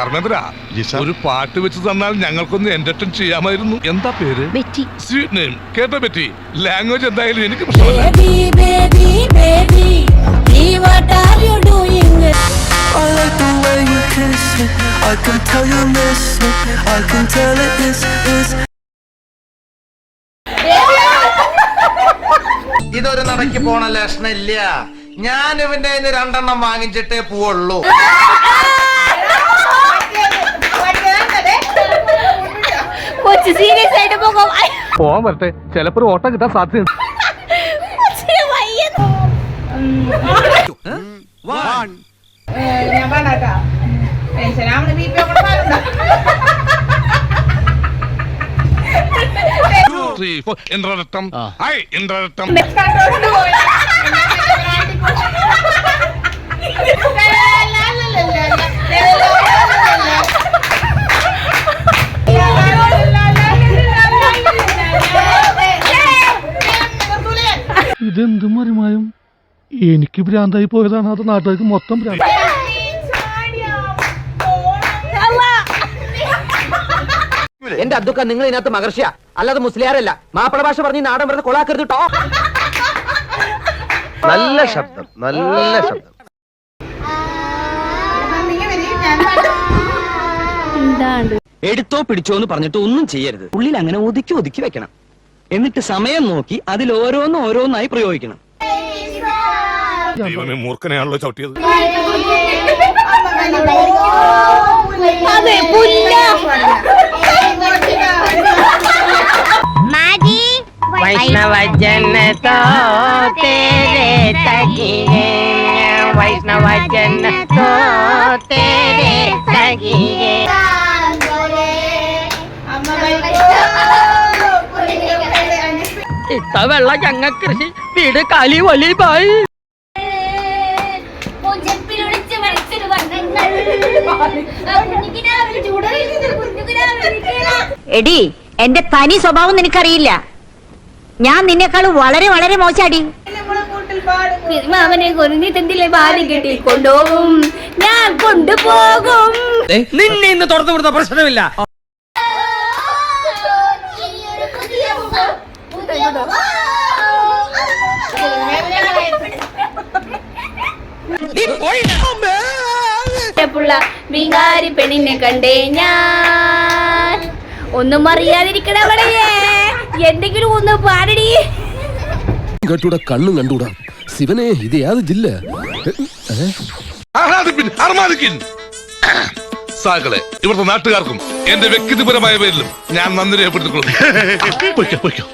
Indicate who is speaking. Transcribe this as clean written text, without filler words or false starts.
Speaker 1: ധർമ്മേന്ദ്ര ഒരു പാട്ട് വെച്ച് തന്നാൽ ഞങ്ങൾക്കൊന്ന് എന്റർടൈൻ ചെയ്യാമായിരുന്നു. എന്താ പേര്?
Speaker 2: ബെറ്റി.
Speaker 1: Sweet name. കേട്ടോ ബെറ്റി? ലാംഗ്വേജ് എന്തായാലും എനിക്ക് പ്രശ്നമല്ല.
Speaker 3: I like the way you kiss it. I can tell you miss it. I can tell it is.
Speaker 4: ഇതൊരു നടക്ക് പോണ ലക്ഷണില്ല. ഞാൻ ഇവന്റെ രണ്ടെണ്ണം വാങ്ങിച്ചിട്ടേ പോവുള്ളൂ.
Speaker 1: പോവാൻ വരട്ടെ, ചിലപ്പോ ഓട്ടം കിട്ടാൻ സാധ്യത.
Speaker 5: ഞാൻ പറഞ്ഞാ ടെൻഷനാവണ ബിപി ഒക്കെ പാലുണ്ടോ?
Speaker 1: 2, 3, 4 ഇന്ദ്രരത്തം. ഹായ് ഇന്ദ്രരത്തം.
Speaker 6: ഇതെന്തും മറിമായും എനിക്ക് ഭ്രാന്തായി പോയതാണ്, അത് നാട്ടുകാർക്ക് മൊത്തം ഭ്രാന്ത്.
Speaker 7: എന്റെ അദ്ദുക്ക നിങ്ങൾ ഇതിനകത്ത് മഹർഷിയ അല്ലാതെ മുസ്ലിയാരല്ല. മാപ്പിള ഭാഷ പറഞ്ഞ് നാടൻ വെറുതെ കൊളാക്കരുത് കേട്ടോ.
Speaker 4: നല്ല ശബ്ദം, നല്ല ശബ്ദം.
Speaker 8: എടുത്തോ പിടിച്ചോ എന്ന് പറഞ്ഞിട്ട് ഒന്നും ചെയ്യരുത്. ഉള്ളിൽ അങ്ങനെ ഒതുക്കി ഒതുക്കി വെക്കണം. എന്നിട്ട് സമയം നോക്കി അതിൽ ഓരോന്നായി പ്രയോഗിക്കണം.
Speaker 1: ദൈവമേ, മൂർഖനെയാണല്ലോ ചവിട്ടിയത്.
Speaker 9: वैष्णव जन तो तेरे तकिए, वैष्णव जन तो तेरे तकिए.
Speaker 8: ഇത്തവെള്ള ഞങ്ങ കൃഷി വീട് കാലി വലി പോയി.
Speaker 2: എടി, എന്റെ തനി സ്വഭാവം നിനക്കറിയില്ല. ഞാൻ നിന്നെക്കാളും വളരെ വളരെ മോശാടി. മാമനെ കൊന്നിട്ടെന്തില്ലേ ബാലി കെട്ടി കൊണ്ടുപോകും, ഞാൻ കൊണ്ടുപോകും.
Speaker 8: നിന്നെ ഇന്ന് തുറന്നു വിടുന്ന പ്രശ്നമില്ല.
Speaker 2: മീങ്കാരി പെണ്ണിനെ കണ്ടേ ഞാൻ. ഒന്നും അറിയാതിരിക്കണവളേ, എന്തെങ്കിലും ഒന്ന് പാടടി.
Speaker 10: കേട്ടൂടാ, കണ്ണും കണ്ടൂടാ. ശിവനെ, ഇത് യാത് ജില്ല.
Speaker 1: സാകളെ, ഇവിടുത്തെ നാട്ടുകാർക്കും എന്റെ വ്യക്തിപരമായ പേരിലും ഞാൻ നന്ദി രേഖപ്പെടുത്തിക്കൊള്ളുന്നു.